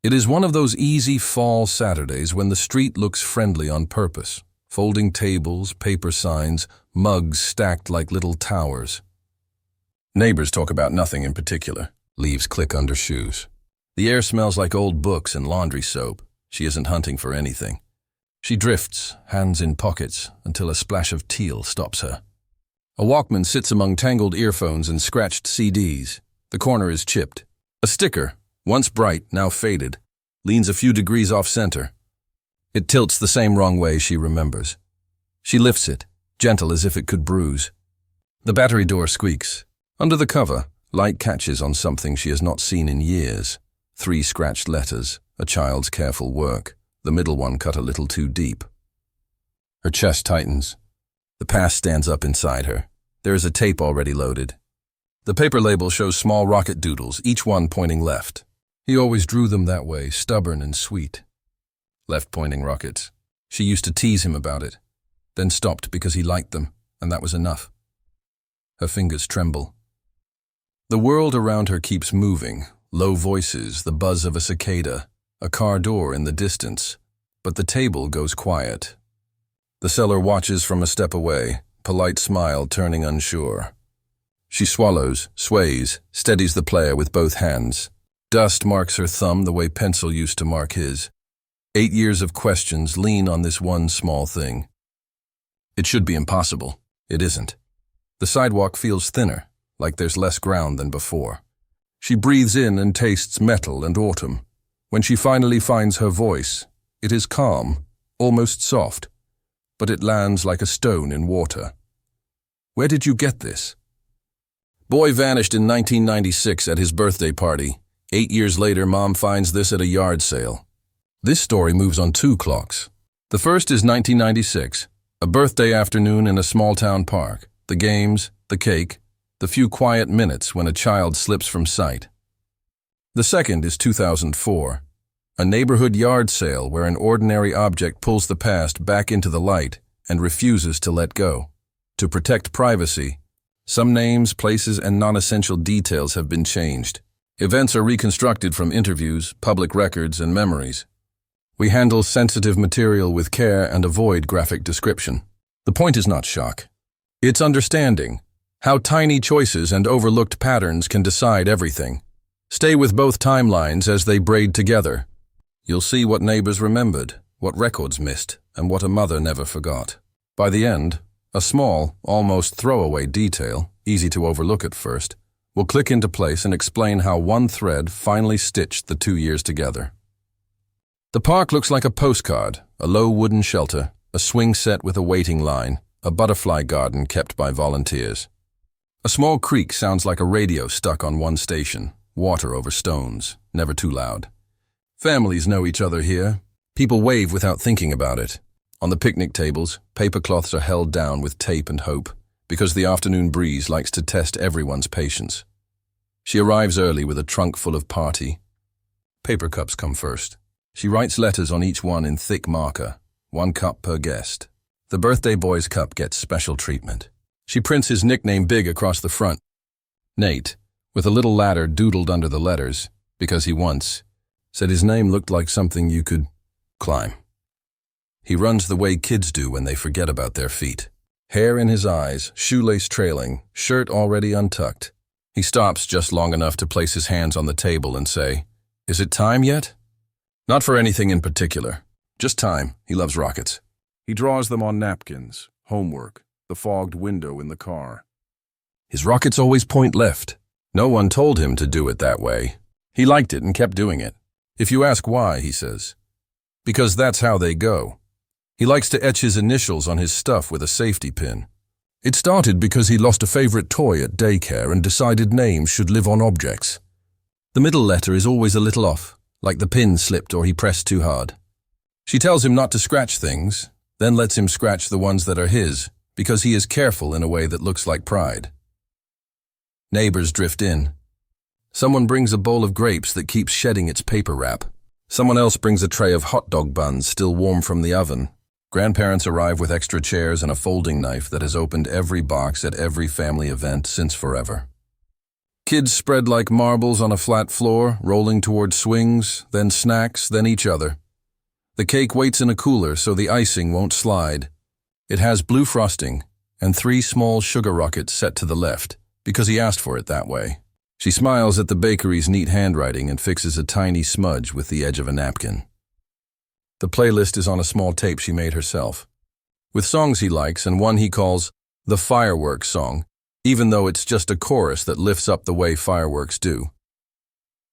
It is one of those easy fall Saturdays when the street looks friendly on purpose. Folding tables, paper signs, mugs stacked like little towers. Neighbors talk about nothing in particular. Leaves click under shoes. The air smells like old books and laundry soap. She isn't hunting for anything. She drifts, hands in pockets, until a splash of teal stops her. A Walkman sits among tangled earphones and scratched CDs. The corner is chipped. A sticker, once bright, now faded, leans a few degrees off-center. It tilts the same wrong way she remembers. She lifts it, gentle as if it could bruise. The battery door squeaks. Under the cover, light catches on something she has not seen in years. 3 scratched letters, a child's careful work, the middle one cut a little too deep. Her chest tightens. The past stands up inside her. There is a tape already loaded. The paper label shows small rocket doodles, each one pointing left. He always drew them that way, stubborn and sweet. Left-pointing rockets. She used to tease him about it, then stopped because he liked them, and that was enough. Her fingers tremble. The world around her keeps moving, low voices, the buzz of a cicada, a car door in the distance, but the table goes quiet. The seller watches from a step away, polite smile turning unsure. She swallows, sways, steadies the player with both hands. Dust marks her thumb the way pencil used to mark his. 8 years of questions lean on this one small thing. It should be impossible. It isn't. The sidewalk feels thinner, like there's less ground than before. She breathes in and tastes metal and autumn. When she finally finds her voice, it is calm, almost soft, but it lands like a stone in water. Where did you get this? Boy vanished in 1996 at his birthday party. 8 years later, Mom finds this at a yard sale. This story moves on 2 clocks. The first is 1996, a birthday afternoon in a small-town park. The games, the cake, the few quiet minutes when a child slips from sight. The second is 2004, a neighborhood yard sale where an ordinary object pulls the past back into the light and refuses to let go. To protect privacy, some names, places, and non-essential details have been changed. Events are reconstructed from interviews, public records, and memories. We handle sensitive material with care and avoid graphic description. The point is not shock. It's understanding how tiny choices and overlooked patterns can decide everything. Stay with both timelines as they braid together. You'll see what neighbors remembered, what records missed, and what a mother never forgot. By the end, a small, almost throwaway detail, easy to overlook at first, will click into place and explain how one thread finally stitched the 2 years together. The park looks like a postcard, a low wooden shelter, a swing set with a waiting line, a butterfly garden kept by volunteers. A small creek sounds like a radio stuck on one station, water over stones, never too loud. Families know each other here. People wave without thinking about it. On the picnic tables, paper cloths are held down with tape and hope, because the afternoon breeze likes to test everyone's patience. She arrives early with a trunk full of party. Paper cups come first. She writes letters on each one in thick marker, 1 cup per guest. The birthday boy's cup gets special treatment. She prints his nickname big across the front. Nate, with a little ladder doodled under the letters, because he once said his name looked like something you could climb. He runs the way kids do when they forget about their feet. Hair in his eyes, shoelace trailing, shirt already untucked. He stops just long enough to place his hands on the table and say, "Is it time yet?" Not for anything in particular. Just time. He loves rockets. He draws them on napkins, homework, the fogged window in the car. His rockets always point left. No one told him to do it that way. He liked it and kept doing it. If you ask why, he says, because that's how they go. He likes to etch his initials on his stuff with a safety pin. It started because he lost a favorite toy at daycare and decided names should live on objects. The middle letter is always a little off, like the pin slipped or he pressed too hard. She tells him not to scratch things, then lets him scratch the ones that are his, because he is careful in a way that looks like pride. Neighbors drift in. Someone brings a bowl of grapes that keeps shedding its paper wrap. Someone else brings a tray of hot dog buns still warm from the oven. Grandparents arrive with extra chairs and a folding knife that has opened every box at every family event since forever. Kids spread like marbles on a flat floor, rolling toward swings, then snacks, then each other. The cake waits in a cooler so the icing won't slide. It has blue frosting and 3 small sugar rockets set to the left, because he asked for it that way. She smiles at the bakery's neat handwriting and fixes a tiny smudge with the edge of a napkin. The playlist is on a small tape she made herself, with songs he likes and one he calls the fireworks song, even though it's just a chorus that lifts up the way fireworks do.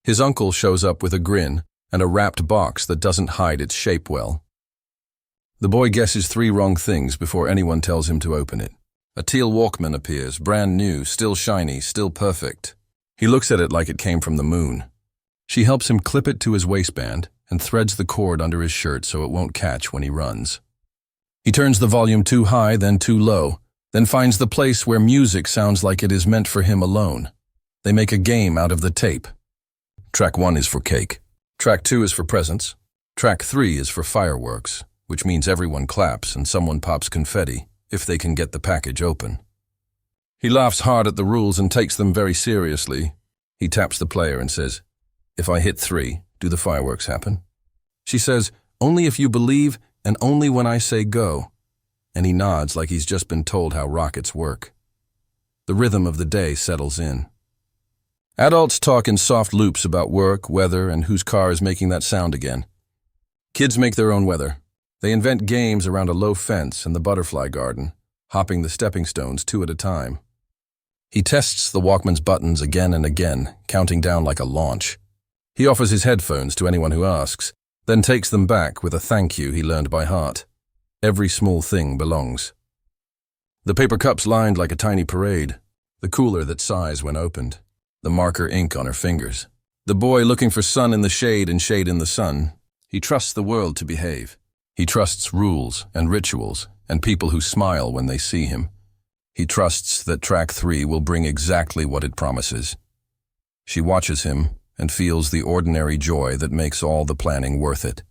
His uncle shows up with a grin and a wrapped box that doesn't hide its shape well. The boy guesses 3 wrong things before anyone tells him to open it. A teal Walkman appears, brand new, still shiny, still perfect. He looks at it like it came from the moon. She helps him clip it to his waistband and threads the cord under his shirt so it won't catch when he runs. He turns the volume too high, then too low, then finds the place where music sounds like it is meant for him alone. They make a game out of the tape. Track 1 is for cake. Track 2 is for presents. Track 3 is for fireworks, which means everyone claps and someone pops confetti if they can get the package open. He laughs hard at the rules and takes them very seriously. He taps the player and says, "If I hit 3, do the fireworks happen?" She says, "Only if you believe and only when I say go." And he nods like he's just been told how rockets work. The rhythm of the day settles in. Adults talk in soft loops about work, weather, and whose car is making that sound again. Kids make their own weather. They invent games around a low fence and the butterfly garden, hopping the stepping stones 2 at a time. He tests the Walkman's buttons again and again, counting down like a launch. He offers his headphones to anyone who asks, then takes them back with a thank you he learned by heart. Every small thing belongs. The paper cups lined like a tiny parade, the cooler that sighs when opened, the marker ink on her fingers. The boy looking for sun in the shade and shade in the sun. He trusts the world to behave. He trusts rules and rituals and people who smile when they see him. He trusts that track 3 will bring exactly what it promises. She watches him and feels the ordinary joy that makes all the planning worth it.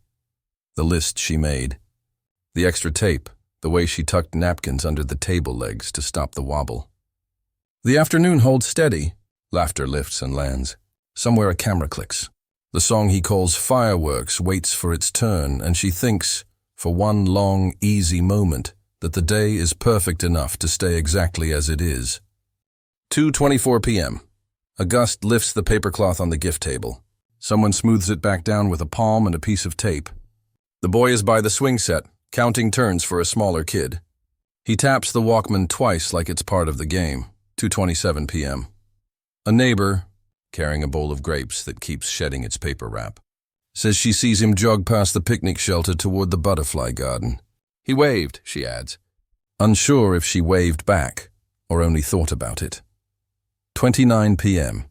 The list she made, the extra tape, the way she tucked napkins under the table legs to stop the wobble. The afternoon holds steady. Laughter lifts and lands. Somewhere a camera clicks. The song he calls Fireworks waits for its turn, and she thinks, for one long, easy moment, that the day is perfect enough to stay exactly as it is. 2:24 p.m. A gust lifts the papercloth on the gift table. Someone smooths it back down with a palm and a piece of tape. The boy is by the swing set, counting turns for a smaller kid. He taps the Walkman twice like it's part of the game. 2:27 p.m. A neighbor, carrying a bowl of grapes that keeps shedding its paper wrap, says she sees him jog past the picnic shelter toward the butterfly garden. He waved, she adds, unsure if she waved back or only thought about it. 29 p.m.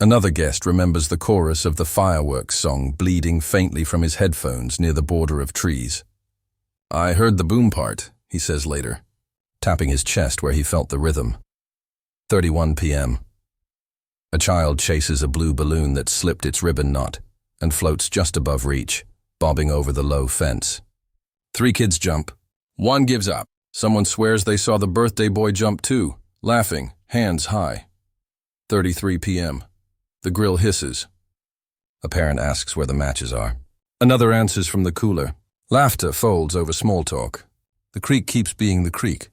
Another guest remembers the chorus of the fireworks song bleeding faintly from his headphones near the border of trees. "I heard the boom part," he says later, tapping his chest where he felt the rhythm. 31 p.m. A child chases a blue balloon that slipped its ribbon knot and floats just above reach, bobbing over the low fence. 3 kids jump. 1 gives up. Someone swears they saw the birthday boy jump too, laughing, hands high. 33 p.m. The grill hisses. A parent asks where the matches are. Another answers from the cooler. Laughter folds over small talk. The creek keeps being the creek.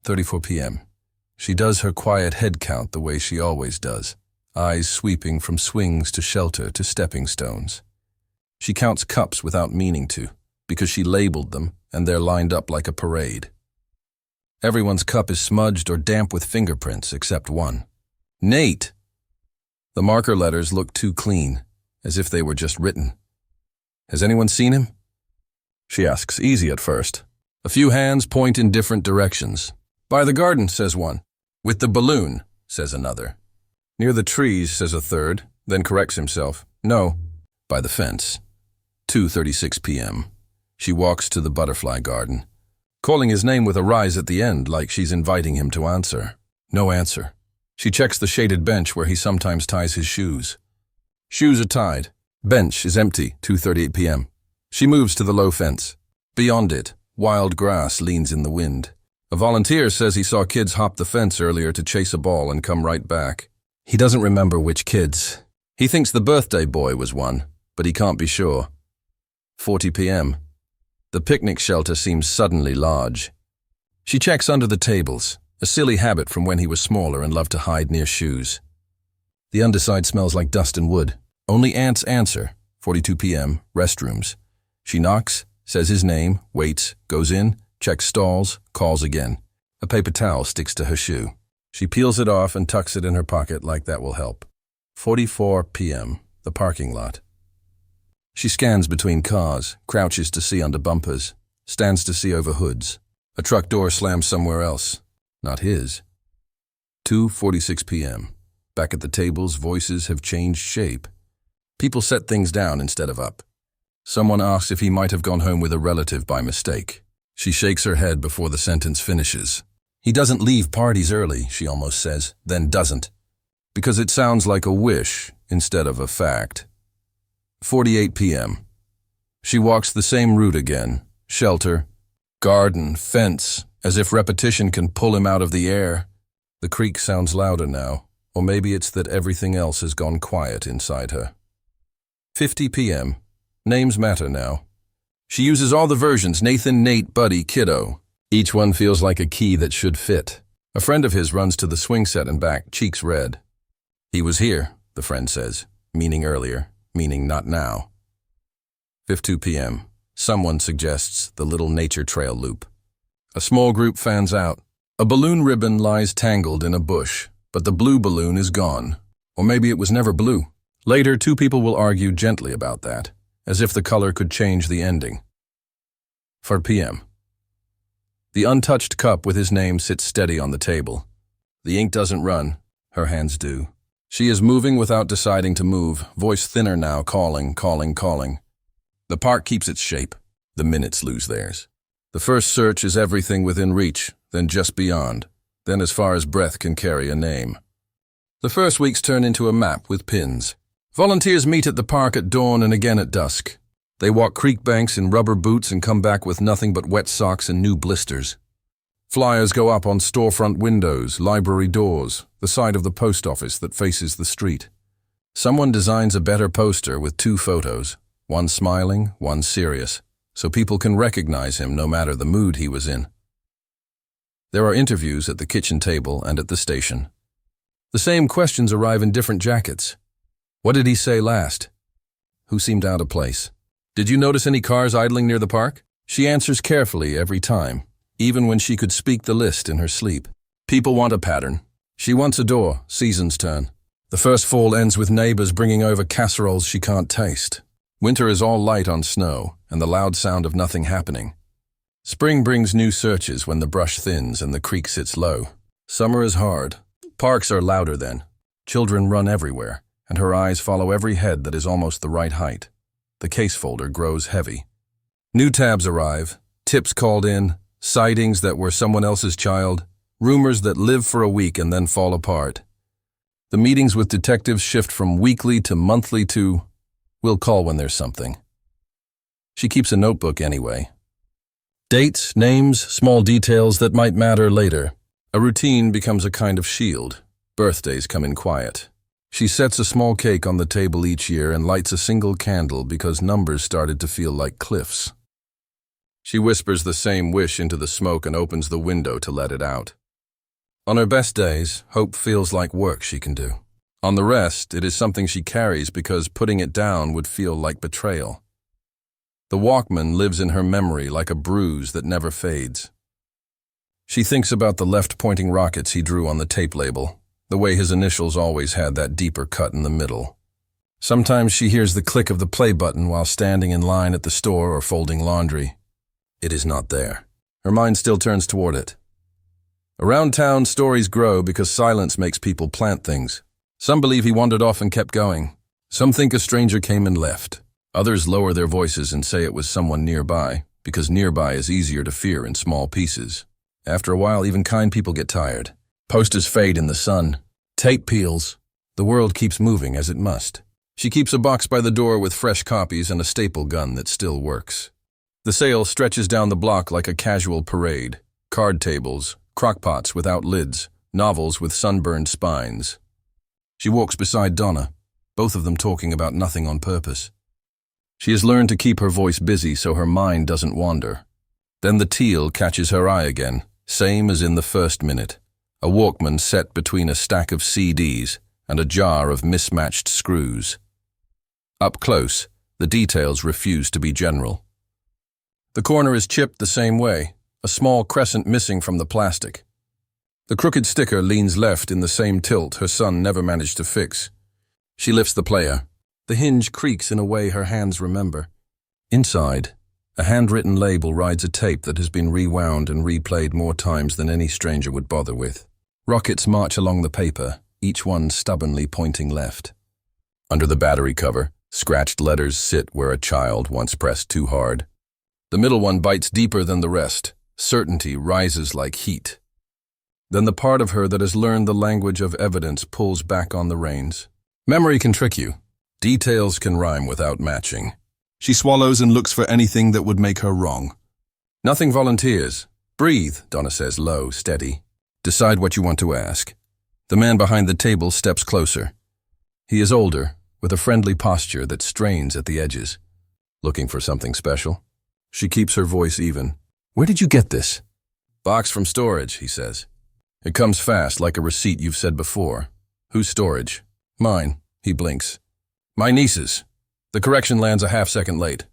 34 p.m. She does her quiet head count the way she always does, eyes sweeping from swings to shelter to stepping stones. She counts cups without meaning to, because she labeled them and they're lined up like a parade. Everyone's cup is smudged or damp with fingerprints except one. Nate! The marker letters look too clean, as if they were just written. Has anyone seen him? She asks, easy at first. A few hands point in different directions. By the garden, says one. With the balloon, says another. Near the trees, says a third, then corrects himself. No, by the fence. 2:36 p.m. She walks to the butterfly garden, calling his name with a rise at the end like she's inviting him to answer. No answer. She checks the shaded bench where he sometimes ties his shoes. Shoes are tied. Bench is empty, 2:38 p.m. She moves to the low fence. Beyond it, wild grass leans in the wind. A volunteer says he saw kids hop the fence earlier to chase a ball and come right back. He doesn't remember which kids. He thinks the birthday boy was one, but he can't be sure. 40 p.m. The picnic shelter seems suddenly large. She checks under the tables, a silly habit from when he was smaller and loved to hide near shoes. The underside smells like dust and wood. Only ants answer. 42 p.m., restrooms. She knocks, says his name, waits, goes in, checks stalls, calls again. A paper towel sticks to her shoe. She peels it off and tucks it in her pocket like that will help. 44 p.m., the parking lot. She scans between cars, crouches to see under bumpers, stands to see over hoods. A truck door slams somewhere else. Not his. 2:46 p.m. Back at the tables, voices have changed shape. People set things down instead of up. Someone asks if he might have gone home with a relative by mistake. She shakes her head before the sentence finishes. He doesn't leave parties early, she almost says, then doesn't. Because it sounds like a wish instead of a fact. 48 p.m. She walks the same route again. Shelter, garden, fence, as if repetition can pull him out of the air. The creak sounds louder now, or maybe it's that everything else has gone quiet inside her. 50 p.m. Names matter now. She uses all the versions: Nathan, Nate, Buddy, Kiddo. Each one feels like a key that should fit. A friend of his runs to the swing set and back, cheeks red. He was here, the friend says, meaning earlier, meaning not now. 52 p.m. Someone suggests the little nature trail loop. A small group fans out. A balloon ribbon lies tangled in a bush, but the blue balloon is gone. Or maybe it was never blue. Later, two people will argue gently about that, as if the color could change the ending. 4 p.m. The untouched cup with his name sits steady on the table. The ink doesn't run, her hands do. She is moving without deciding to move, voice thinner now, calling. The park keeps its shape. The minutes lose theirs. The first search is everything within reach, then just beyond, then as far as breath can carry a name. The first weeks turn into a map with pins. Volunteers meet at the park at dawn and again at dusk. They walk creek banks in rubber boots and come back with nothing but wet socks and new blisters. Flyers go up on storefront windows, library doors, the side of the post office that faces the street. Someone designs a better poster with two photos, one smiling, one serious, so people can recognize him no matter the mood he was in. There are interviews at the kitchen table and at the station. The same questions arrive in different jackets. What did he say last? Who seemed out of place? Did you notice any cars idling near the park? She answers carefully every time, even when she could speak the list in her sleep. People want a pattern. She wants a door, season's turn. The first fall ends with neighbors bringing over casseroles she can't taste. Winter is all light on snow and the loud sound of nothing happening. Spring brings new searches when the brush thins and the creek sits low. Summer is hard. Parks are louder then. Children run everywhere, and her eyes follow every head that is almost the right height. The case folder grows heavy. New tabs arrive, tips called in, sightings that were someone else's child, rumors that live for a week and then fall apart. The meetings with detectives shift from weekly to monthly to, we'll call when there's something. She keeps a notebook anyway. Dates, names, small details that might matter later. A routine becomes a kind of shield. Birthdays come in quiet. She sets a small cake on the table each year and lights a single candle because numbers started to feel like cliffs. She whispers the same wish into the smoke and opens the window to let it out. On her best days, hope feels like work she can do. On the rest, it is something she carries because putting it down would feel like betrayal. The Walkman lives in her memory like a bruise that never fades. She thinks about the left-pointing rockets he drew on the tape label, the way his initials always had that deeper cut in the middle. Sometimes she hears the click of the play button while standing in line at the store or folding laundry. It is not there. Her mind still turns toward it. Around town, stories grow because silence makes people plant things. Some believe he wandered off and kept going. Some think a stranger came and left. Others lower their voices and say it was someone nearby, because nearby is easier to fear in small pieces. After a while, even kind people get tired. Posters fade in the sun. Tape peels. The world keeps moving as it must. She keeps a box by the door with fresh copies and a staple gun that still works. The sale stretches down the block like a casual parade. Card tables, crockpots without lids, novels with sunburned spines. She walks beside Donna, both of them talking about nothing on purpose. She has learned to keep her voice busy so her mind doesn't wander. Then the teal catches her eye again, same as in the first minute. A Walkman set between a stack of CDs and a jar of mismatched screws. Up close, the details refuse to be general. The corner is chipped the same way, a small crescent missing from the plastic. The crooked sticker leans left in the same tilt her son never managed to fix. She lifts the player. The hinge creaks in a way her hands remember. Inside, a handwritten label rides a tape that has been rewound and replayed more times than any stranger would bother with. Rockets march along the paper, each one stubbornly pointing left. Under the battery cover, scratched letters sit where a child once pressed too hard. The middle one bites deeper than the rest. Certainty rises like heat. Then the part of her that has learned the language of evidence pulls back on the reins. Memory can trick you. Details can rhyme without matching. She swallows and looks for anything that would make her wrong. Nothing volunteers. Breathe, Donna says, low, steady. Decide what you want to ask. The man behind the table steps closer. He is older, with a friendly posture that strains at the edges. Looking for something special? She keeps her voice even. Where did you get this? Box from storage, he says. It comes fast, like a receipt you've said before. Whose storage? Mine, he blinks. My niece's. The correction lands a half-second late.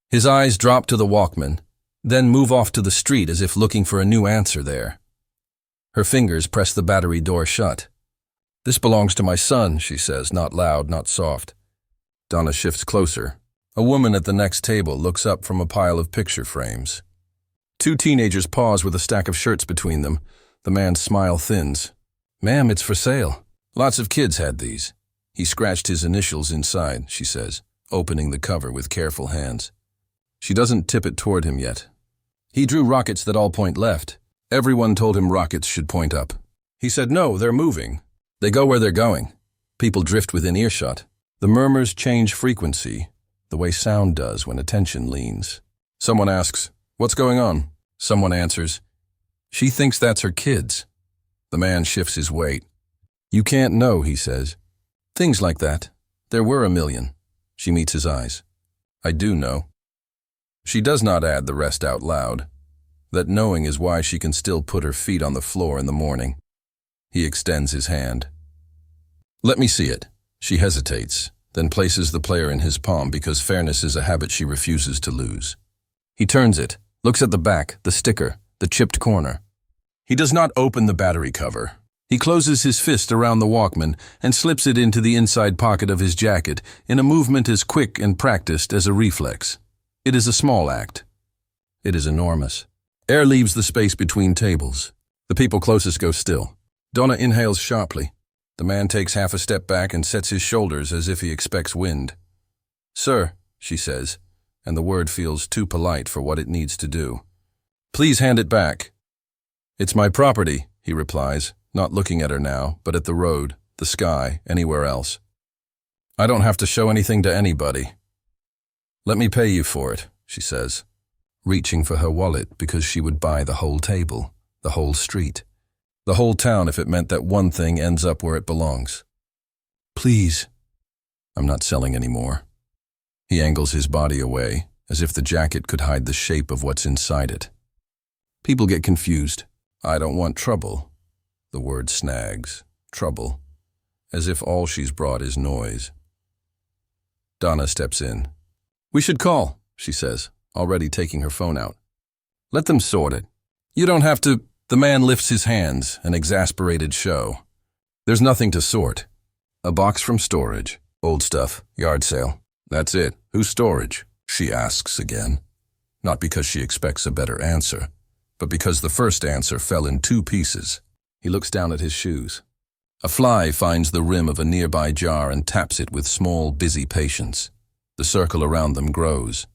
His eyes drop to the Walkman, then move off to the street as if looking for a new answer there. Her fingers press the battery door shut. This belongs to my son, she says, not loud, not soft. Donna shifts closer. A woman at the next table looks up from a pile of picture frames. Two teenagers pause with a stack of shirts between them. The man's smile thins. Ma'am, it's for sale. Lots of kids had these. He scratched his initials inside, she says, opening the cover with careful hands. She doesn't tip it toward him yet. He drew rockets that all point left. Everyone told him rockets should point up. He said, no, they're moving. They go where they're going. People drift within earshot. The murmurs change frequency, the way sound does when attention leans. Someone asks, what's going on? Someone answers, she thinks that's her kids. The man shifts his weight. You can't know, he says. Things like that. There were 1 million. She meets his eyes. I do know. She does not add the rest out loud. That knowing is why she can still put her feet on the floor in the morning. He extends his hand. Let me see it. She hesitates, then places the player in his palm because fairness is a habit she refuses to lose. He turns it, looks at the back, the sticker, the chipped corner. He does not open the battery cover. He closes his fist around the Walkman and slips it into the inside pocket of his jacket in a movement as quick and practiced as a reflex. It is a small act. It is enormous. Air leaves the space between tables. The people closest go still. Donna inhales sharply. The man takes half a step back and sets his shoulders as if he expects wind. Sir, she says, and the word feels too polite for what it needs to do. Please hand it back. It's my property, he replies, not looking at her now, but at the road, the sky, anywhere else. I don't have to show anything to anybody. Let me pay you for it, she says, reaching for her wallet because she would buy the whole table, the whole street, the whole town if it meant that one thing ends up where it belongs. Please. I'm not selling anymore. He angles his body away, as if the jacket could hide the shape of what's inside it. People get confused. I don't want trouble. The word snags. Trouble. As if all she's brought is noise. Donna steps in. We should call, she says, already taking her phone out. Let them sort it. You don't have to. The man lifts his hands, an exasperated show. There's nothing to sort. A box from storage. Old stuff. Yard sale. That's it. Whose storage? She asks again. Not because she expects a better answer, but because the first answer fell in 2 pieces. He looks down at his shoes. A fly finds the rim of a nearby jar and taps it with small, busy patience. The circle around them grows.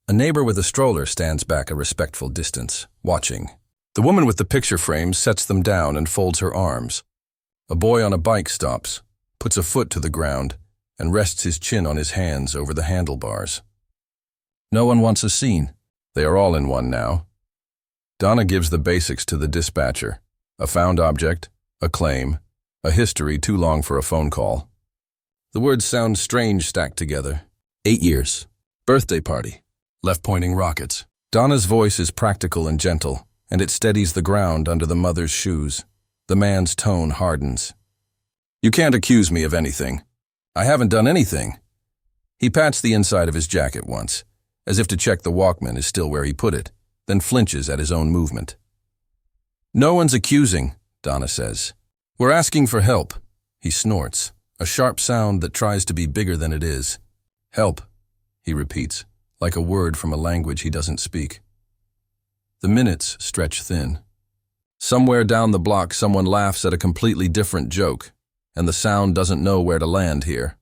A neighbor with a stroller stands back a respectful distance, watching. The woman with the picture frame sets them down and folds her arms. A boy on a bike stops, puts a foot to the ground, and rests his chin on his hands over the handlebars. No one wants a scene. They are all in one now. Donna gives the basics to the dispatcher. A found object, a claim, A history too long for a phone call. The words sound strange stacked together. 8 years. Birthday party. Left-pointing rockets. Donna's voice is practical and gentle, and it steadies the ground under the mother's shoes. The man's tone hardens. You can't accuse me of anything. I haven't done anything. He pats the inside of his jacket once, as if to check the Walkman is still where he put it, then flinches at his own movement. No one's accusing, Donna says. We're asking for help. He snorts, a sharp sound that tries to be bigger than it is. Help, he repeats, like a word from a language he doesn't speak. The minutes stretch thin. Somewhere down the block someone laughs at a completely different joke, and the sound doesn't know where to land here.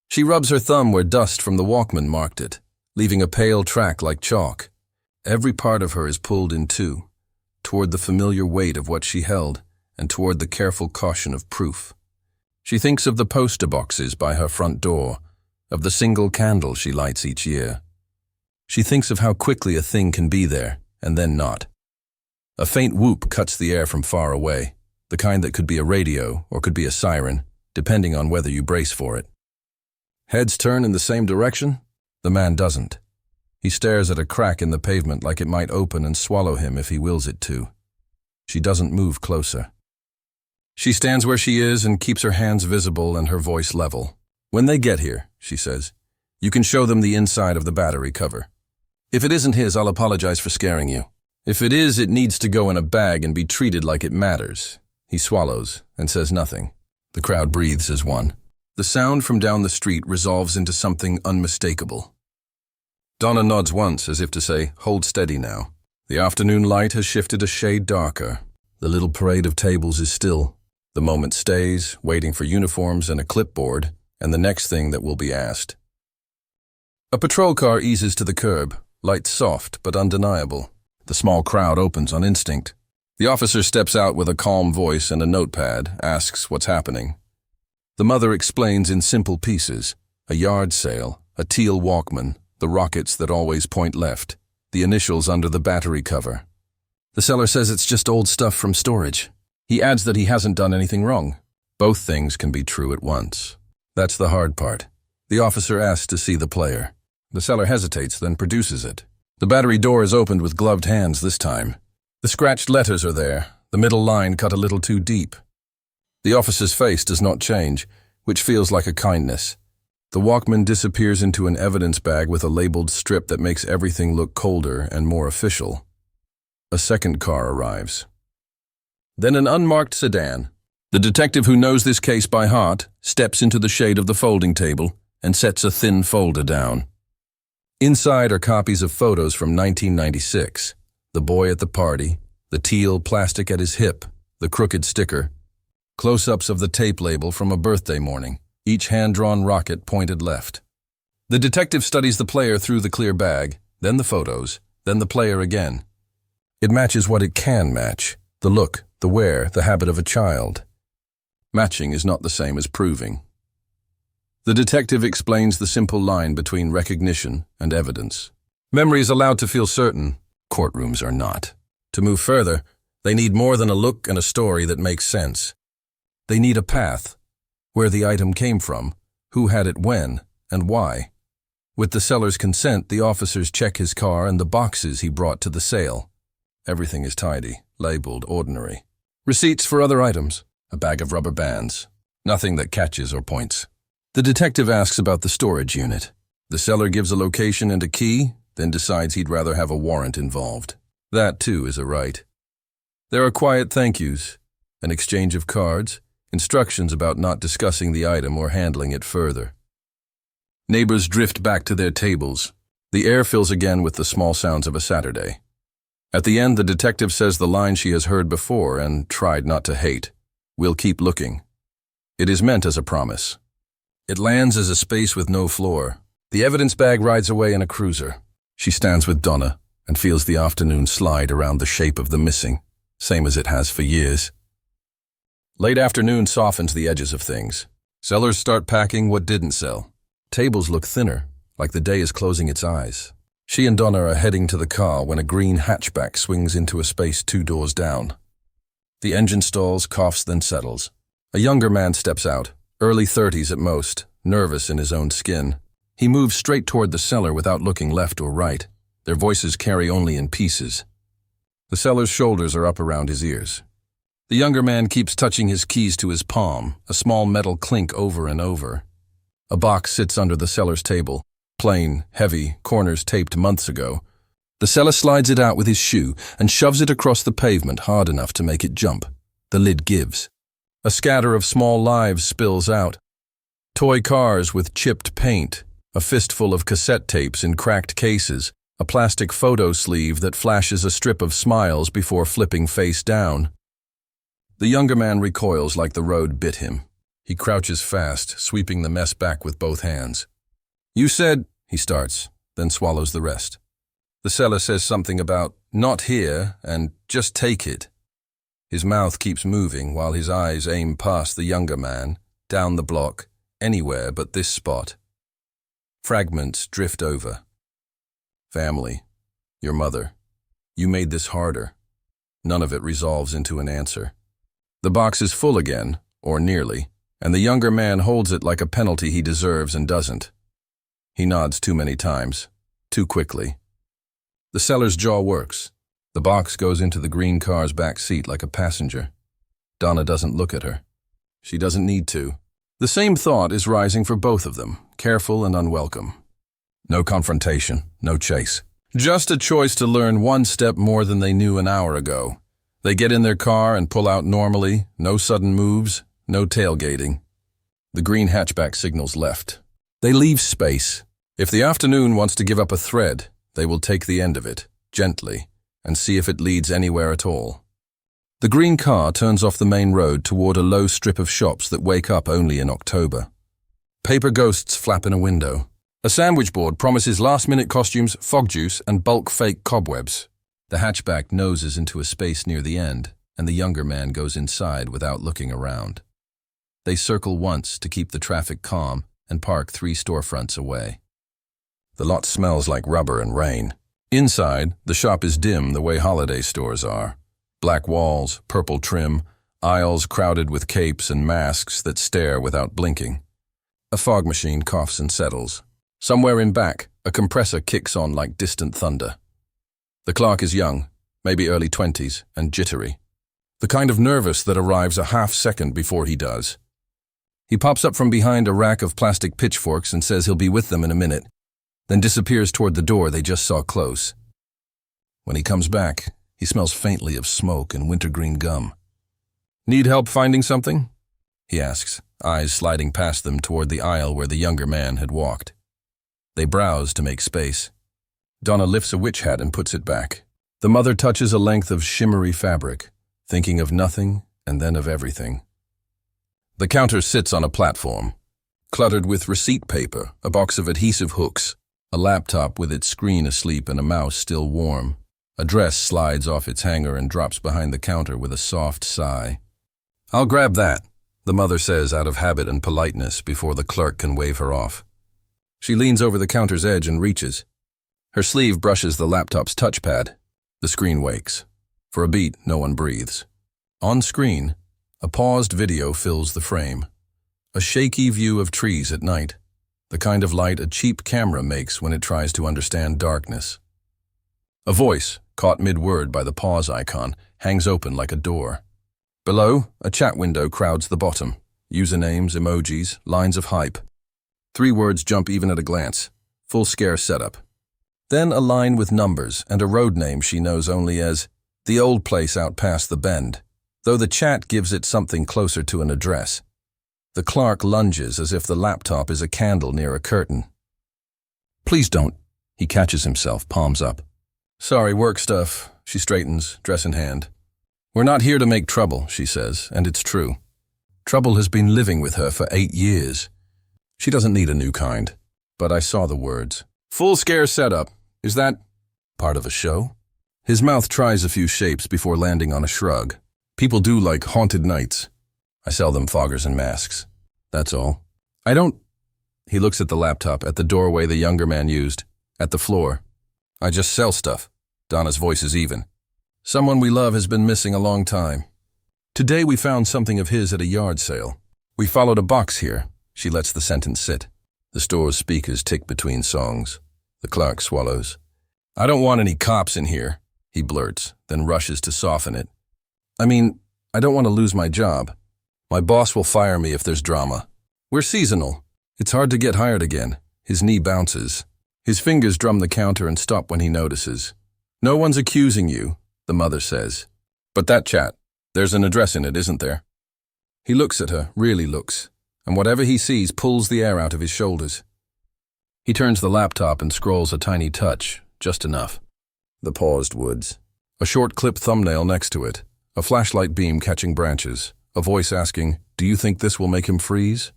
She rubs her thumb where dust from the Walkman marked it, leaving a pale track like chalk. Every part of her is pulled in two, toward the familiar weight of what she held, and toward the careful caution of proof. She thinks of the poster boxes by her front door, of the single candle she lights each year. She thinks of how quickly a thing can be there, and then not. A faint whoop cuts the air from far away, the kind that could be a radio or could be a siren, depending on whether you brace for it. Heads turn in the same direction? The man doesn't. He stares at a crack in the pavement like it might open and swallow him if he wills it to. She doesn't move closer. She stands where she is and keeps her hands visible and her voice level. When they get here, she says, you can show them the inside of the battery cover. If it isn't his, I'll apologize for scaring you. If it is, it needs to go in a bag and be treated like it matters. He swallows and says nothing. The crowd breathes as one. The sound from down the street resolves into something unmistakable. Donna nods once as if to say, hold steady now. The afternoon light has shifted a shade darker. The little parade of tables is still. The moment stays, waiting for uniforms and a clipboard, and the next thing that will be asked. A patrol car eases to the curb, light soft but undeniable. The small crowd opens on instinct. The officer steps out with a calm voice and a notepad, asks what's happening. The mother explains in simple pieces, a yard sale, a teal Walkman, the rockets that always point left, the initials under the battery cover. The seller says it's just old stuff from storage. He adds that he hasn't done anything wrong. Both things can be true at once. That's the hard part. The officer asks to see the player. The seller hesitates, then produces it. The battery door is opened with gloved hands this time. The scratched letters are there, the middle line cut a little too deep. The officer's face does not change, which feels like a kindness. The Walkman disappears into an evidence bag with a labeled strip that makes everything look colder and more official. A second car arrives. Then an unmarked sedan. The detective who knows this case by heart steps into the shade of the folding table and sets a thin folder down. Inside are copies of photos from 1996. The boy at the party, the teal plastic at his hip, the crooked sticker, close-ups of the tape label from a birthday morning, each hand-drawn rocket pointed left. The detective studies the player through the clear bag, then the photos, then the player again. It matches what it can match, the look, the wear, the habit of a child. Matching is not the same as proving. The detective explains the simple line between recognition and evidence. Memory is allowed to feel certain. Courtrooms are not. To move further, they need more than a look and a story that makes sense. They need a path, where the item came from, who had it when, and why. With the seller's consent, the officers check his car and the boxes he brought to the sale. Everything is tidy, labeled ordinary. Receipts for other items, a bag of rubber bands. Nothing that catches or points. The detective asks about the storage unit. The seller gives a location and a key, then decides he'd rather have a warrant involved. That, too, is a right. There are quiet thank yous, an exchange of cards, instructions about not discussing the item or handling it further. Neighbors drift back to their tables. The air fills again with the small sounds of a Saturday. At the end, the detective says the line she has heard before and tried not to hate. We'll keep looking. It is meant as a promise. It lands as a space with no floor. The evidence bag rides away in a cruiser. She stands with Donna and feels the afternoon slide around the shape of the missing, same as it has for years. Late afternoon softens the edges of things. Sellers start packing what didn't sell. Tables look thinner, like the day is closing its eyes. She and Donna are heading to the car when a green hatchback swings into a space 2 doors down. The engine stalls, coughs, then settles. A younger man steps out, early 30s at most, nervous in his own skin. He moves straight toward the seller without looking left or right. Their voices carry only in pieces. The seller's shoulders are up around his ears. The younger man keeps touching his keys to his palm, a small metal clink over and over. A box sits under the seller's table, plain, heavy, corners taped months ago. The seller slides it out with his shoe and shoves it across the pavement hard enough to make it jump. The lid gives. A scatter of small lives spills out. Toy cars with chipped paint, a fistful of cassette tapes in cracked cases, a plastic photo sleeve that flashes a strip of smiles before flipping face down. The younger man recoils like the road bit him. He crouches fast, sweeping the mess back with both hands. "You said," he starts, then swallows the rest. The seller says something about "not here" and "just take it." His mouth keeps moving while his eyes aim past the younger man, down the block, anywhere but this spot. Fragments drift over. Family. Your mother. You made this harder. None of it resolves into an answer. The box is full again, or nearly, and the younger man holds it like a penalty he deserves and doesn't. He nods too many times, too quickly. The seller's jaw works. The box goes into the green car's back seat like a passenger. Donna doesn't look at her. She doesn't need to. The same thought is rising for both of them, careful and unwelcome. No confrontation, no chase. Just a choice to learn one step more than they knew an hour ago. They get in their car and pull out normally, no sudden moves, no tailgating. The green hatchback signals left. They leave space. If the afternoon wants to give up a thread, they will take the end of it, gently, and see if it leads anywhere at all. The green car turns off the main road toward a low strip of shops that wake up only in October. Paper ghosts flap in a window. A sandwich board promises last-minute costumes, fog juice, and bulk fake cobwebs. The hatchback noses into a space near the end, and the younger man goes inside without looking around. They circle once to keep the traffic calm and park 3 storefronts away. The lot smells like rubber and rain. Inside, the shop is dim the way holiday stores are. Black walls, purple trim, aisles crowded with capes and masks that stare without blinking. A fog machine coughs and settles. Somewhere in back, a compressor kicks on like distant thunder. The clerk is young, maybe early 20s, and jittery. The kind of nervous that arrives a half second before he does. He pops up from behind a rack of plastic pitchforks and says he'll be with them in a minute, then disappears toward the door they just saw close. When he comes back, he smells faintly of smoke and wintergreen gum. "Need help finding something?" he asks, eyes sliding past them toward the aisle where the younger man had walked. They browse to make space. Donna lifts a witch hat and puts it back. The mother touches a length of shimmery fabric, thinking of nothing and then of everything. The counter sits on a platform, cluttered with receipt paper, a box of adhesive hooks, a laptop with its screen asleep and a mouse still warm. A dress slides off its hanger and drops behind the counter with a soft sigh. "I'll grab that," the mother says out of habit and politeness before the clerk can wave her off. She leans over the counter's edge and reaches. Her sleeve brushes the laptop's touchpad. The screen wakes. For a beat, no one breathes. On screen, a paused video fills the frame. A shaky view of trees at night, the kind of light a cheap camera makes when it tries to understand darkness. A voice, caught mid-word by the pause icon, hangs open like a door. Below, a chat window crowds the bottom. Usernames, emojis, lines of hype. 3 words jump even at a glance. Full scare setup. Then a line with numbers and a road name she knows only as the old place out past the bend, though the chat gives it something closer to an address. The clerk lunges as if the laptop is a candle near a curtain. "Please don't." He catches himself, palms up. "Sorry, work stuff." She straightens, dress in hand. "We're not here to make trouble," she says, and it's true. Trouble has been living with her for 8 years. She doesn't need a new kind, but I saw the words. "Full scare setup. Is that part of a show?" His mouth tries a few shapes before landing on a shrug. "People do like haunted nights. I sell them foggers and masks. That's all. I don't..." He looks at the laptop, at the doorway the younger man used, at the floor. "I just sell stuff." Donna's voice is even. "Someone we love has been missing a long time." Today we found something of his at a yard sale. We followed a box here. She lets the sentence sit. The store's speakers tick between songs. The clerk swallows. I don't want any cops in here, he blurts, then rushes to soften it. I mean, I don't want to lose my job. My boss will fire me if there's drama. We're seasonal. It's hard to get hired again. His knee bounces. His fingers drum the counter and stop when he notices. No one's accusing you, the mother says. But that chat, there's an address in it, isn't there? He looks at her, really looks, and whatever he sees pulls the air out of his shoulders. He turns the laptop and scrolls a tiny touch, just enough. The paused woods. A short clip thumbnail next to it. A flashlight beam catching branches. A voice asking, do you think this will make him freeze?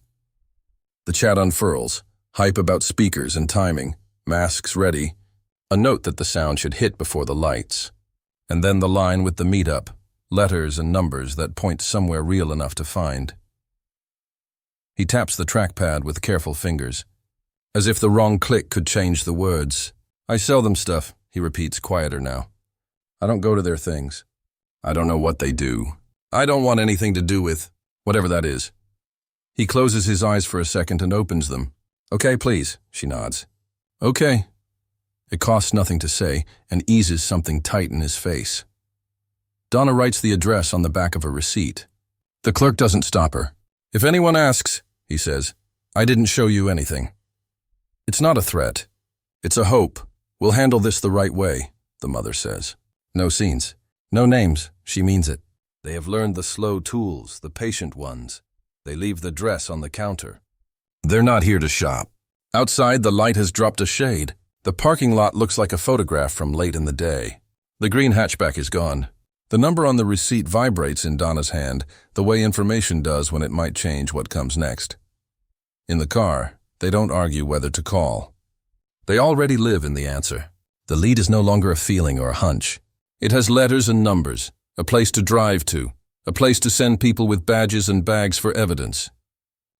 The chat unfurls. Hype about speakers and timing. Masks ready. A note that the sound should hit before the lights. And then the line with the meetup. Letters and numbers that point somewhere real enough to find. He taps the trackpad with careful fingers, as if the wrong click could change the words. I sell them stuff, he repeats, quieter now. I don't go to their things. I don't know what they do. I don't want anything to do with whatever that is. He closes his eyes for a second and opens them. Okay, please, she nods. Okay. It costs nothing to say and eases something tight in his face. Donna writes the address on the back of a receipt. The clerk doesn't stop her. If anyone asks, he says, I didn't show you anything. It's not a threat. It's a hope. We'll handle this the right way, the mother says. No scenes. No names. She means it. They have learned the slow tools, the patient ones. They leave the dress on the counter. They're not here to shop. Outside, the light has dropped a shade. The parking lot looks like a photograph from late in the day. The green hatchback is gone. The number on the receipt vibrates in Donna's hand, the way information does when it might change what comes next. In the car, they don't argue whether to call. They already live in the answer. The lead is no longer a feeling or a hunch. It has letters and numbers, a place to drive to, a place to send people with badges and bags for evidence.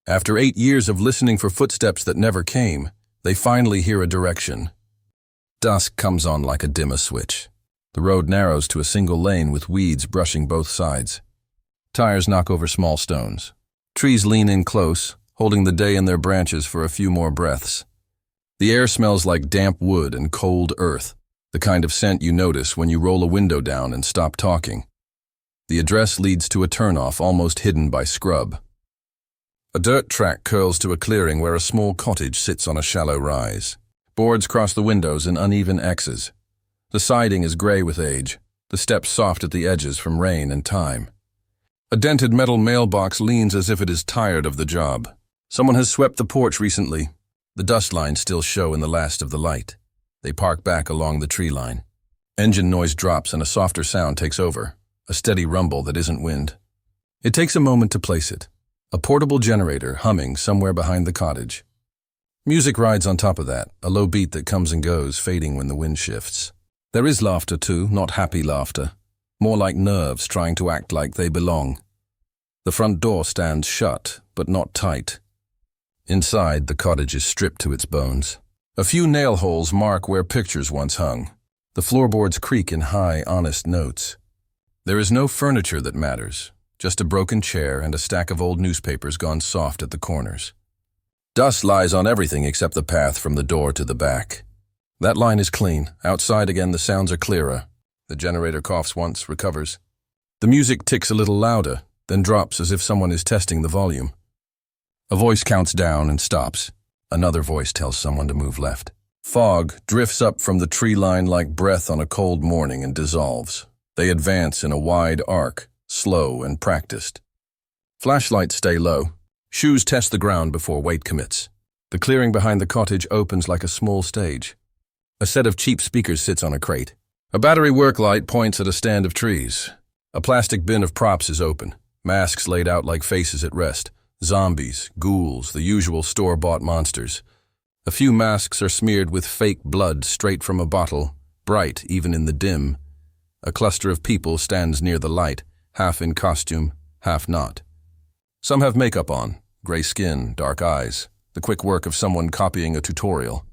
After 8 years of listening for footsteps that never came, they finally hear a direction. Dusk comes on like a dimmer switch. The road narrows to a single lane with weeds brushing both sides. Tires knock over small stones. Trees lean in close, holding the day in their branches for a few more breaths. The air smells like damp wood and cold earth, the kind of scent you notice when you roll a window down and stop talking. The address leads to a turnoff almost hidden by scrub. A dirt track curls to a clearing where a small cottage sits on a shallow rise. Boards cross the windows in uneven X's. The siding is gray with age, the steps soft at the edges from rain and time. A dented metal mailbox leans as if it is tired of the job. Someone has swept the porch recently. The dust lines still show in the last of the light. They park back along the tree line. Engine noise drops and a softer sound takes over, a steady rumble that isn't wind. It takes a moment to place it. A portable generator humming somewhere behind the cottage. Music rides on top of that, a low beat that comes and goes, fading when the wind shifts. There is laughter too, not happy laughter. More like nerves trying to act like they belong. The front door stands shut, but not tight. Inside, the cottage is stripped to its bones. A few nail holes mark where pictures once hung. The floorboards creak in high, honest notes. There is no furniture that matters, just a broken chair and a stack of old newspapers gone soft at the corners. Dust lies on everything except the path from the door to the back. That line is clean. Outside again, the sounds are clearer. The generator coughs once, recovers. The music ticks a little louder, then drops as if someone is testing the volume. A voice counts down and stops. Another voice tells someone to move left. Fog drifts up from the tree line like breath on a cold morning and dissolves. They advance in a wide arc, slow and practiced. Flashlights stay low. Shoes test the ground before weight commits. The clearing behind the cottage opens like a small stage. A set of cheap speakers sits on a crate. A battery work light points at a stand of trees. A plastic bin of props is open. Masks laid out like faces at rest. Zombies, ghouls, the usual store-bought monsters. A few masks are smeared with fake blood straight from a bottle, bright even in the dim. A cluster of people stands near the light, half in costume, half not. Some have makeup on, gray skin, dark eyes, the quick work of someone copying a tutorial.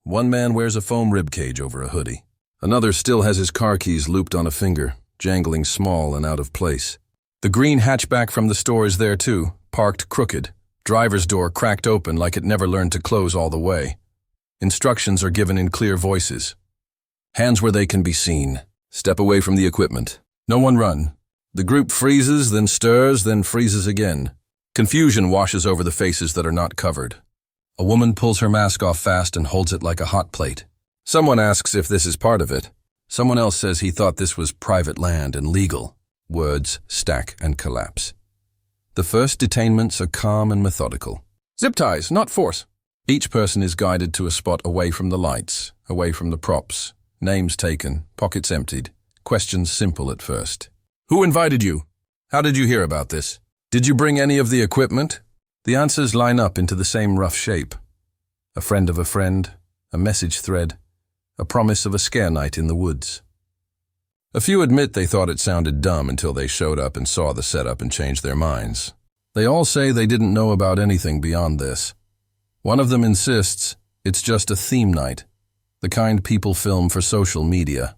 One man wears a foam ribcage over a hoodie. Another still has his car keys looped on a finger, jangling small and out of place. The green hatchback from the store is there too, parked crooked. Driver's door cracked open like it never learned to close all the way. Instructions are given in clear voices. Hands where they can be seen. Step away from the equipment. No one run. The group freezes, then stirs, then freezes again. Confusion washes over the faces that are not covered. A woman pulls her mask off fast and holds it like a hot plate. Someone asks if this is part of it. Someone else says he thought this was private land and legal. Words stack and collapse. The first detainments are calm and methodical. Zip ties, not force. Each person is guided to a spot away from the lights, away from the props. Names taken, pockets emptied. Questions simple at first. Who invited you? How did you hear about this? Did you bring any of the equipment? The answers line up into the same rough shape. A friend of a friend, a message thread, a promise of a scare night in the woods. A few admit they thought it sounded dumb until they showed up and saw the setup and changed their minds. They all say they didn't know about anything beyond this. One of them insists it's just a theme night, the kind people film for social media.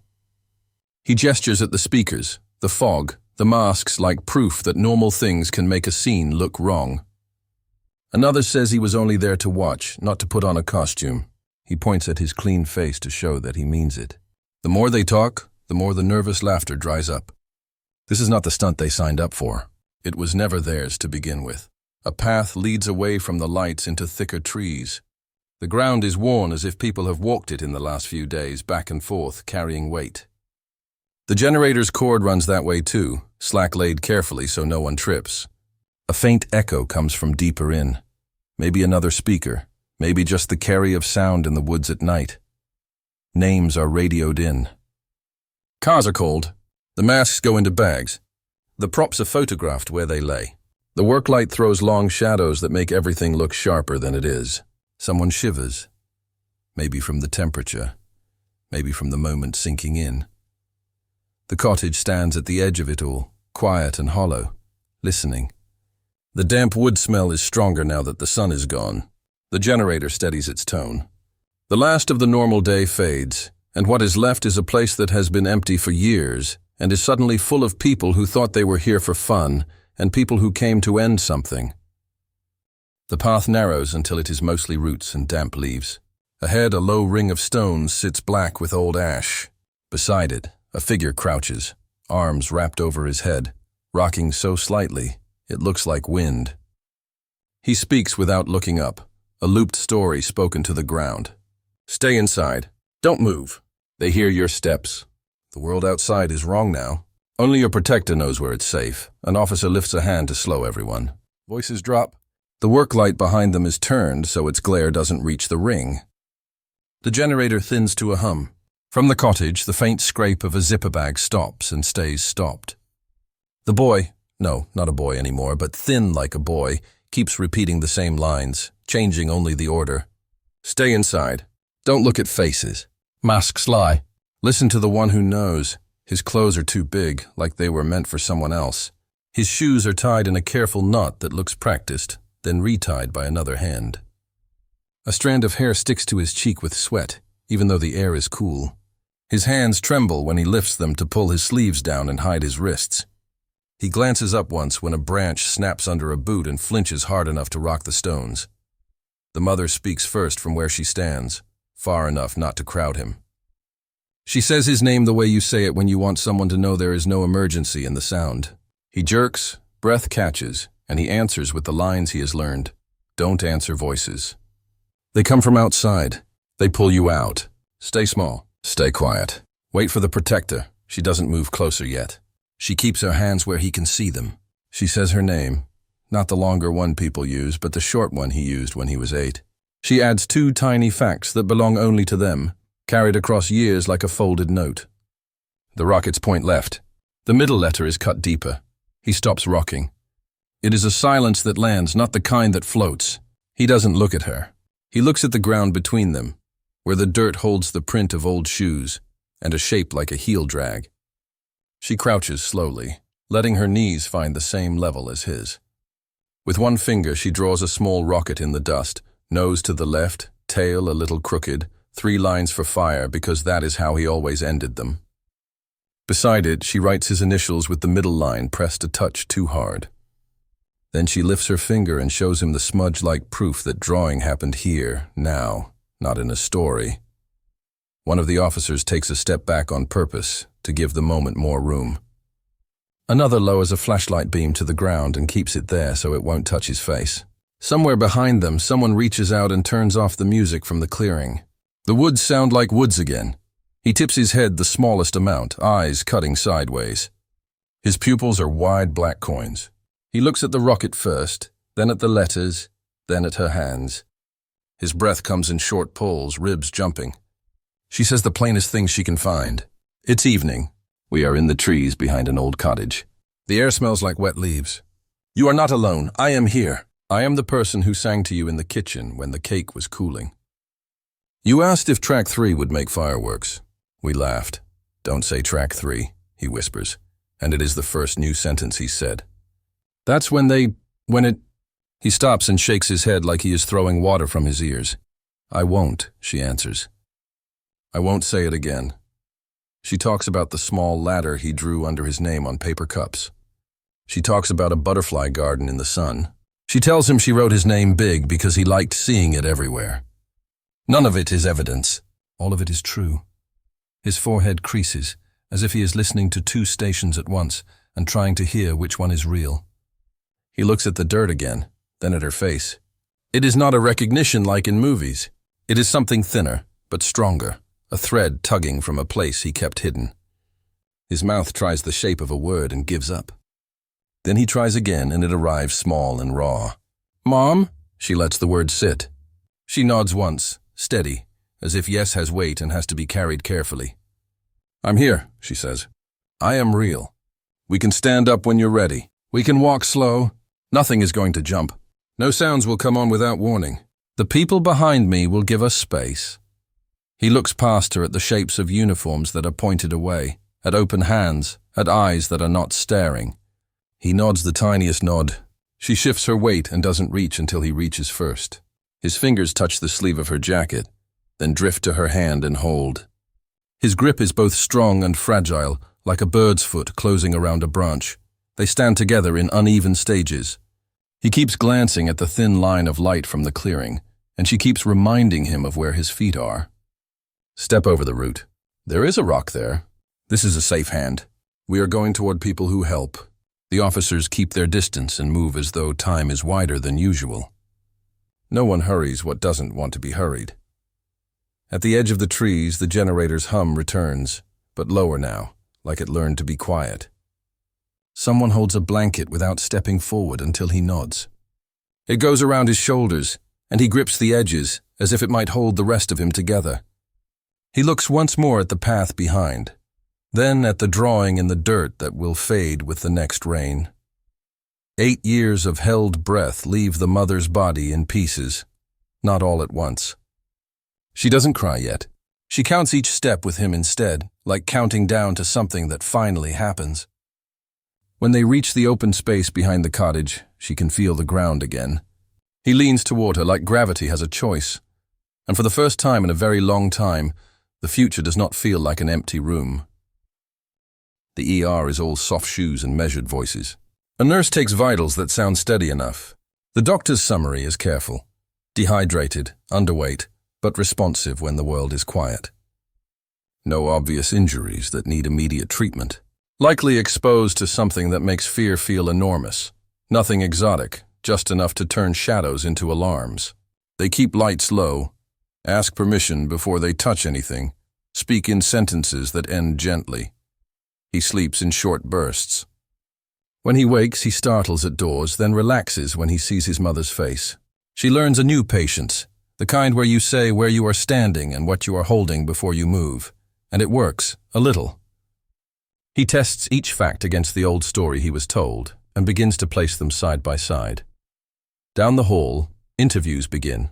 He gestures at the speakers, the fog, the masks like proof that normal things can make a scene look wrong. Another says he was only there to watch, not to put on a costume. He points at his clean face to show that he means it. The more they talk, the more the nervous laughter dries up. This is not the stunt they signed up for. It was never theirs to begin with. A path leads away from the lights into thicker trees. The ground is worn as if people have walked it in the last few days, back and forth, carrying weight. The generator's cord runs that way too, slack laid carefully so no one trips. A faint echo comes from deeper in. Maybe another speaker, maybe just the carry of sound in the woods at night. Names are radioed in. Cars are called. The masks go into bags. The props are photographed where they lay. The work light throws long shadows that make everything look sharper than it is. Someone shivers. Maybe from the temperature. Maybe from the moment sinking in. The cottage stands at the edge of it all, quiet and hollow, listening. The damp wood smell is stronger now that the sun is gone. The generator steadies its tone. The last of the normal day fades, and what is left is a place that has been empty for years and is suddenly full of people who thought they were here for fun and people who came to end something. The path narrows until it is mostly roots and damp leaves. Ahead, a low ring of stones sits black with old ash. Beside it, a figure crouches, arms wrapped over his head, rocking so slightly it looks like wind. He speaks without looking up, a looped story spoken to the ground. Stay inside. Don't move. They hear your steps. The world outside is wrong now. Only your protector knows where it's safe. An officer lifts a hand to slow everyone. Voices drop. The work light behind them is turned so its glare doesn't reach the ring. The generator thins to a hum. From the cottage, the faint scrape of a zipper bag stops and stays stopped. The boy, no, not a boy anymore, but thin like a boy, keeps repeating the same lines, changing only the order. Stay inside. Don't look at faces. Masks lie. Listen to the one who knows. His clothes are too big, like they were meant for someone else. His shoes are tied in a careful knot that looks practiced, then retied by another hand. A strand of hair sticks to his cheek with sweat, even though the air is cool. His hands tremble when he lifts them to pull his sleeves down and hide his wrists. He glances up once when a branch snaps under a boot and flinches hard enough to rock the stones. The mother speaks first from where she stands, far enough not to crowd him. She says his name the way you say it when you want someone to know there is no emergency in the sound. He jerks, breath catches, and he answers with the lines he has learned. Don't answer voices. They come from outside. They pull you out. Stay small. Stay quiet. Wait for the protector. She doesn't move closer yet. She keeps her hands where he can see them. She says her name. Not the longer one people use, but the short one he used when he was 8. She adds 2 tiny facts that belong only to them, carried across years like a folded note. The rockets point left. The middle letter is cut deeper. He stops rocking. It is a silence that lands, not the kind that floats. He doesn't look at her. He looks at the ground between them, where the dirt holds the print of old shoes and a shape like a heel drag. She crouches slowly, letting her knees find the same level as his. With one finger, she draws a small rocket in the dust, nose to the left, tail a little crooked, 3 lines for fire because that is how he always ended them. Beside it, she writes his initials with the middle line pressed a touch too hard. Then she lifts her finger and shows him the smudge-like proof that drawing happened here, now, not in a story. One of the officers takes a step back on purpose to give the moment more room. Another lowers a flashlight beam to the ground and keeps it there so it won't touch his face. Somewhere behind them, someone reaches out and turns off the music from the clearing. The woods sound like woods again. He tips his head the smallest amount, eyes cutting sideways. His pupils are wide black coins. He looks at the rocket first, then at the letters, then at her hands. His breath comes in short pulls, ribs jumping. She says the plainest things she can find. It's evening. We are in the trees behind an old cottage. The air smells like wet leaves. You are not alone. I am here. I am the person who sang to you in the kitchen when the cake was cooling. You asked if track 3 would make fireworks. We laughed. Don't say track 3, he whispers, and it is the first new sentence he said. That's when it... He stops and shakes his head like he is throwing water from his ears. I won't, she answers. I won't say it again. She talks about the small ladder he drew under his name on paper cups. She talks about a butterfly garden in the sun. She tells him she wrote his name big because he liked seeing it everywhere. None of it is evidence. All of it is true. His forehead creases, as if he is listening to 2 stations at once and trying to hear which one is real. He looks at the dirt again, then at her face. It is not a recognition like in movies. It is something thinner, but stronger, a thread tugging from a place he kept hidden. His mouth tries the shape of a word and gives up. Then he tries again and it arrives small and raw. Mom? She lets the word sit. She nods once, steady, as if yes has weight and has to be carried carefully. I'm here, she says. I am real. We can stand up when you're ready. We can walk slow. Nothing is going to jump. No sounds will come on without warning. The people behind me will give us space. He looks past her at the shapes of uniforms that are pointed away, at open hands, at eyes that are not staring. He nods the tiniest nod. She shifts her weight and doesn't reach until he reaches first. His fingers touch the sleeve of her jacket, then drift to her hand and hold. His grip is both strong and fragile, like a bird's foot closing around a branch. They stand together in uneven stages. He keeps glancing at the thin line of light from the clearing, and she keeps reminding him of where his feet are. Step over the root. There is a rock there. This is a safe hand. We are going toward people who help. The officers keep their distance and move as though time is wider than usual. No one hurries what doesn't want to be hurried. At the edge of the trees, the generator's hum returns, but lower now, like it learned to be quiet. Someone holds a blanket without stepping forward until he nods. It goes around his shoulders, and he grips the edges as if it might hold the rest of him together. He looks once more at the path behind, then at the drawing in the dirt that will fade with the next rain. 8 years of held breath leave the mother's body in pieces, not all at once. She doesn't cry yet. She counts each step with him instead, like counting down to something that finally happens. When they reach the open space behind the cottage, she can feel the ground again. He leans toward her like gravity has a choice, and for the first time in a very long time, the future does not feel like an empty room. The ER is all soft shoes and measured voices. A nurse takes vitals that sound steady enough. The doctor's summary is careful. Dehydrated, underweight, but responsive when the world is quiet. No obvious injuries that need immediate treatment. Likely exposed to something that makes fear feel enormous. Nothing exotic, just enough to turn shadows into alarms. They keep lights low, ask permission before they touch anything, speak in sentences that end gently. He sleeps in short bursts. When he wakes, he startles at doors, then relaxes when he sees his mother's face. She learns a new patience, the kind where you say where you are standing and what you are holding before you move. And it works, a little. He tests each fact against the old story he was told and begins to place them side by side. Down the hall, interviews begin.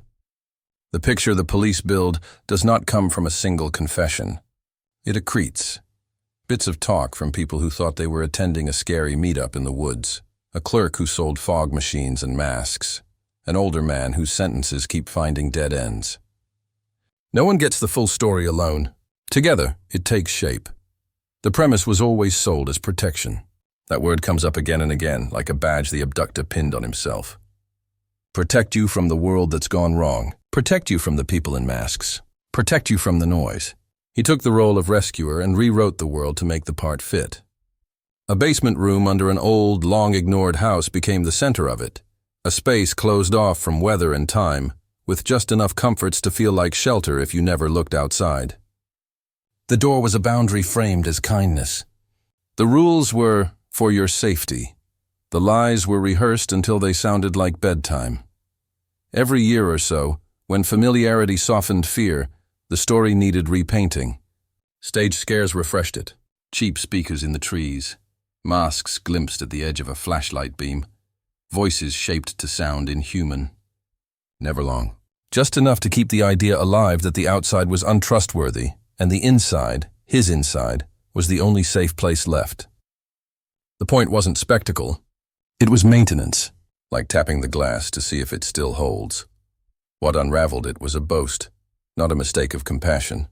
The picture the police build does not come from a single confession. It accretes. Bits of talk from people who thought they were attending a scary meetup in the woods, a clerk who sold fog machines and masks, an older man whose sentences keep finding dead ends. No one gets the full story alone. Together, it takes shape. The premise was always sold as protection. That word comes up again and again, like a badge the abductor pinned on himself. Protect you from the world that's gone wrong. Protect you from the people in masks. Protect you from the noise. He took the role of rescuer and rewrote the world to make the part fit. A basement room under an old, long-ignored house became the center of it, a space closed off from weather and time, with just enough comforts to feel like shelter if you never looked outside. The door was a boundary framed as kindness. The rules were for your safety. The lies were rehearsed until they sounded like bedtime. Every year or so, when familiarity softened fear, the story needed repainting. Stage scares refreshed it. Cheap speakers in the trees, masks glimpsed at the edge of a flashlight beam, voices shaped to sound inhuman. Never long. Just enough to keep the idea alive that the outside was untrustworthy, and the inside, his inside, was the only safe place left. The point wasn't spectacle. It was maintenance, like tapping the glass to see if it still holds. What unraveled it was a boast, not a mistake of compassion.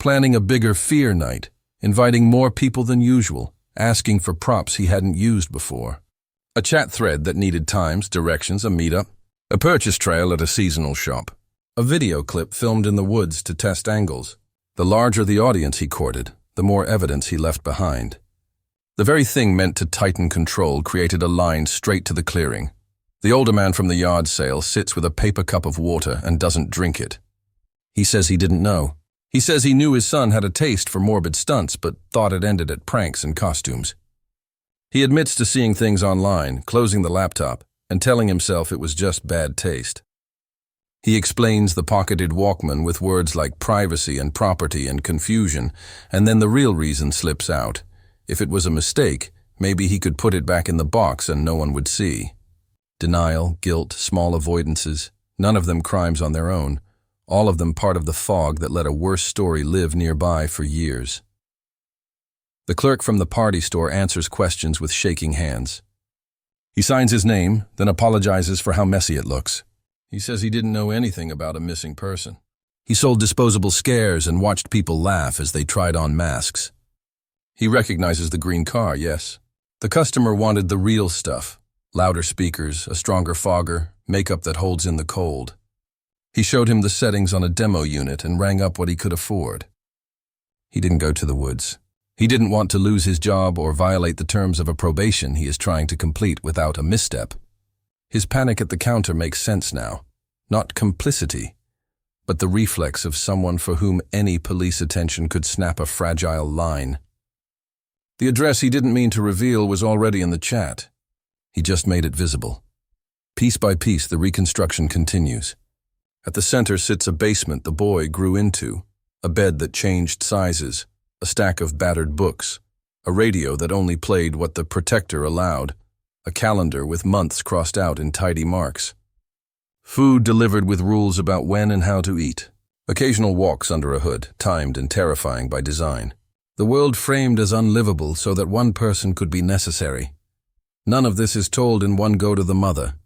Planning a bigger fear night, inviting more people than usual, asking for props he hadn't used before. A chat thread that needed times, directions, a meetup, a purchase trail at a seasonal shop, a video clip filmed in the woods to test angles. The larger the audience he courted, the more evidence he left behind. The very thing meant to tighten control created a line straight to the clearing. The older man from the yard sale sits with a paper cup of water and doesn't drink it. He says he didn't know. He says he knew his son had a taste for morbid stunts, but thought it ended at pranks and costumes. He admits to seeing things online, closing the laptop, and telling himself it was just bad taste. He explains the pocketed Walkman with words like privacy and property and confusion, and then the real reason slips out. If it was a mistake, maybe he could put it back in the box and no one would see. Denial, guilt, small avoidances, none of them crimes on their own, all of them part of the fog that let a worse story live nearby for years. The clerk from the party store answers questions with shaking hands. He signs his name, then apologizes for how messy it looks. He says he didn't know anything about a missing person. He sold disposable scares and watched people laugh as they tried on masks. He recognizes the green car, yes. The customer wanted the real stuff. Louder speakers, a stronger fogger, makeup that holds in the cold. He showed him the settings on a demo unit and rang up what he could afford. He didn't go to the woods. He didn't want to lose his job or violate the terms of a probation he is trying to complete without a misstep. His panic at the counter makes sense now. Not complicity, but the reflex of someone for whom any police attention could snap a fragile line. The address he didn't mean to reveal was already in the chat. He just made it visible. Piece by piece, the reconstruction continues. At the center sits a basement the boy grew into, a bed that changed sizes, a stack of battered books, a radio that only played what the protector allowed, a calendar with months crossed out in tidy marks. Food delivered with rules about when and how to eat. Occasional walks under a hood, timed and terrifying by design. The world framed as unlivable so that one person could be necessary. None of this is told in one go to the mother.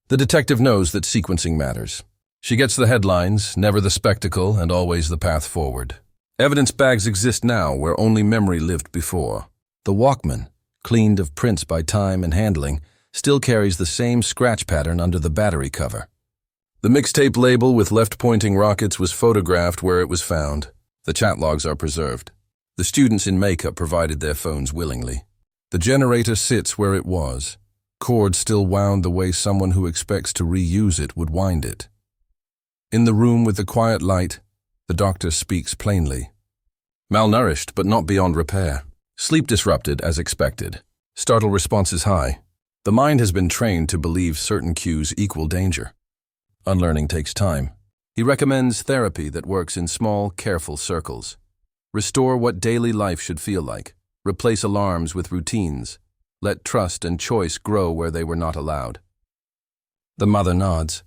The detective knows that sequencing matters. She gets the headlines, never the spectacle, and always the path forward. Evidence bags exist now where only memory lived before. The Walkman, cleaned of prints by time and handling, still carries the same scratch pattern under the battery cover. The mixtape label with left-pointing rockets was photographed where it was found. The chat logs are preserved. The students in makeup provided their phones willingly. The generator sits where it was. Cord still wound the way someone who expects to reuse it would wind it. In the room with the quiet light, the doctor speaks plainly. Malnourished, but not beyond repair. Sleep disrupted as expected. Startle responses high. The mind has been trained to believe certain cues equal danger. Unlearning takes time. He recommends therapy that works in small, careful circles. Restore what daily life should feel like. Replace alarms with routines. Let trust and choice grow where they were not allowed. The mother nods.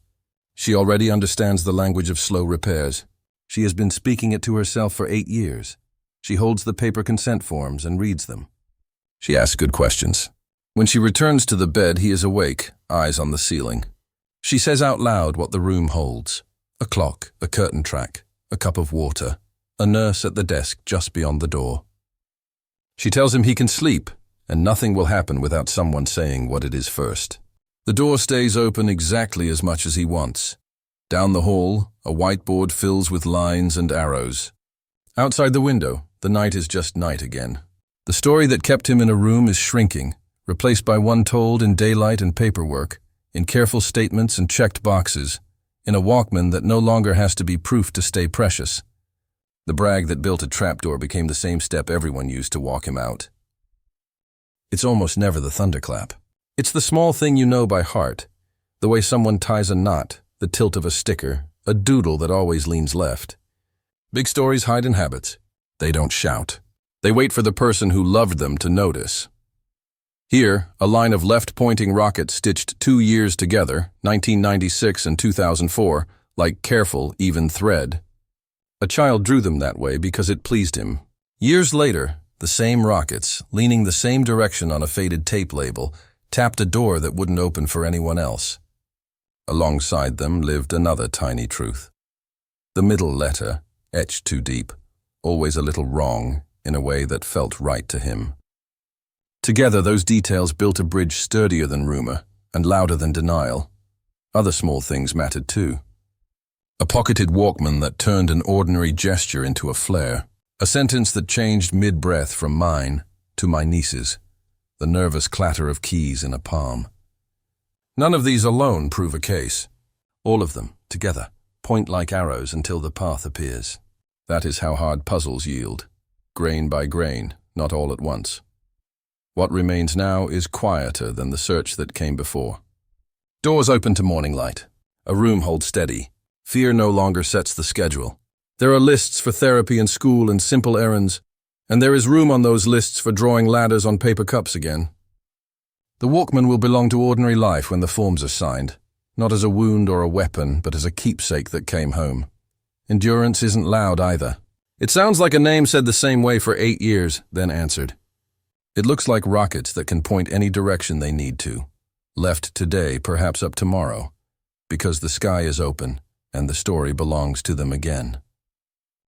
She already understands the language of slow repairs. She has been speaking it to herself for 8 years. She holds the paper consent forms and reads them. She asks good questions. When she returns to the bed, he is awake, eyes on the ceiling. She says out loud what the room holds. A clock, a curtain track, a cup of water, a nurse at the desk just beyond the door. She tells him he can sleep, and nothing will happen without someone saying what it is first. The door stays open exactly as much as he wants. Down the hall, a whiteboard fills with lines and arrows. Outside the window, the night is just night again. The story that kept him in a room is shrinking, replaced by one told in daylight and paperwork, in careful statements and checked boxes, in a Walkman that no longer has to be proof to stay precious. The brag that built a trapdoor became the same step everyone used to walk him out. It's almost never the thunderclap. It's the small thing you know by heart, the way someone ties a knot, the tilt of a sticker, a doodle that always leans left. Big stories hide in habits. They don't shout. They wait for the person who loved them to notice. Here, a line of left-pointing rockets stitched 2 years together, 1996 and 2004, like careful, even thread. A child drew them that way because it pleased him. Years later, the same rockets, leaning the same direction on a faded tape label, tapped a door that wouldn't open for anyone else. Alongside them lived another tiny truth. The middle letter, etched too deep, always a little wrong, in a way that felt right to him. Together, those details built a bridge sturdier than rumor and louder than denial. Other small things mattered too. A pocketed Walkman that turned an ordinary gesture into a flare. A sentence that changed mid-breath from mine to my niece's. The nervous clatter of keys in a palm. None of these alone prove a case. All of them, together, point like arrows until the path appears. That is how hard puzzles yield. Grain by grain, not all at once. What remains now is quieter than the search that came before. Doors open to morning light. A room holds steady. Fear no longer sets the schedule. There are lists for therapy and school and simple errands, and there is room on those lists for drawing ladders on paper cups again. The Walkman will belong to ordinary life when the forms are signed, not as a wound or a weapon, but as a keepsake that came home. Endurance isn't loud either. It sounds like a name said the same way for 8 years, then answered. It looks like rockets that can point any direction they need to. Left today, perhaps up tomorrow, because the sky is open, and the story belongs to them again.